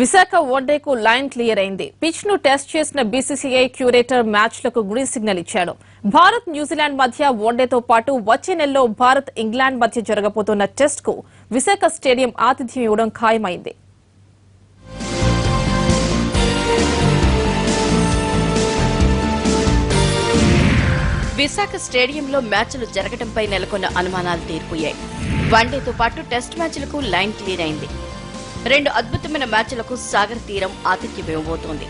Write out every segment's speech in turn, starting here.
Visakha వన్డేకు line clear అయింది. Pitch ను test చేసిన బీసీసీఐ క్యూరేటర్ మ్యాచ్లకు గ్రీన్ సిగ్నల్ ఇచ్చాడు. భారత్ న్యూజిలాండ్ మధ్య వన్డేతో పాటు వచ్చే నెలలో భారత్ ఇంగ్లాండ్ మధ్య జరగబోతున్న టెస్ట్ కు విశాఖ స్టేడియం ఆతిథ్యం ఇవ్వడం ఖాయమైంది. విశాఖ స్టేడియంలో మ్యాచ్లు జరగడంపై నెలకొన్న అనుమానాలు తీరిపోయాయి. వన్డేతో పాటు టెస్ట్ మ్యాచ్లకు లైన్ క్లియర్ అయింది. 2 అద్భుతమైన మ్యాచ్లకు సాగర్ తీరం ఆతిథ్యం ఇవ్వబోతోంది.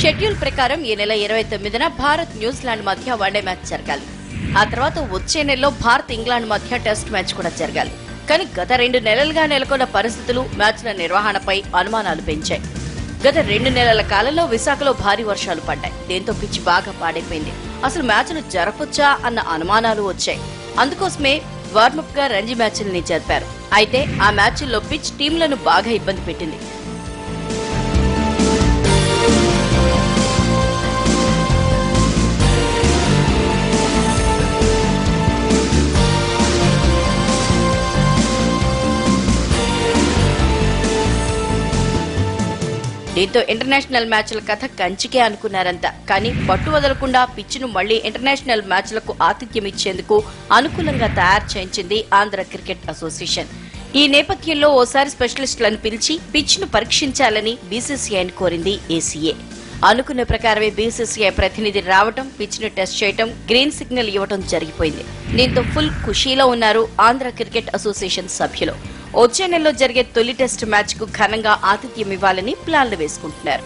షెడ్యూల్ ప్రకారం ఈ నెల 29న భారత్ న్యూజిలాండ్ మధ్య వన్డే మ్యాచ్ జరగాలి. ఆ తర్వాత వచ్చే నెలలో భారత్ ఇంగ్లాండ్ మధ్య టెస్ట్ మ్యాచ్ కూడా జరగాలి. కానీ గత 2 నెలలుగా నెలకొన్న పరిస్థితులు మ్యాచ్ల నిర్వహణపై అనుమానాలు పెంచాయి. గత 2 నెలల కాలంలో విశాఖలో భారీ వర్షాలు పడ్డాయి. దీంతో పిచ్ బాగా పాడైపోయింది. అసలు మ్యాచ్లు జరపొచ్చా అన్న అనుమానాలు వచ్చాయి. అందుకోసమే వార్మప్ గా రంజీ మ్యాచ్ల్ని జరిపారు. అయితే ఆ మ్యాచ్ల్లో పిచ్ టీంలను బాగా ఇబ్బంది పెట్టింది. దీంతో ఇంటర్నేషనల్ మ్యాచ్ల కథ కంచికే అనుకున్నారంతా. కానీ పట్టు వదలకుండా పిచ్ను మళ్లీ ఇంటర్నేషనల్ మ్యాచ్లకు ఆతిథ్యం ఇచ్చేందుకు అనుకూలంగా తయారు చేయించింది ఆంధ్ర క్రికెట్ అసోసియేషన్. ఈ నేపథ్యంలో ఓసారి స్పెషలిస్టులను పిలిచి పిచ్ను పరీక్షించాలని బీసీసీఐని కోరింది ఏసీఏ. అనుకున్న ప్రకారమే బీసీసీఐ ప్రతినిధి రావడం, పిచ్ను టెస్ట్ చేయడం, గ్రీన్ సిగ్నల్ ఇవ్వడం జరిగిపోయింది. దీంతో ఫుల్ ఖుషీలో ఉన్నారు ఆంధ్ర క్రికెట్ అసోసియేషన్ సభ్యులు. వచ్చే నెలలో జరిగే తొలి టెస్ట్ మ్యాచ్ కు ఘనంగా ఆతిథ్యం ఇవ్వాలని ప్లాన్లు వేసుకుంటున్నారు.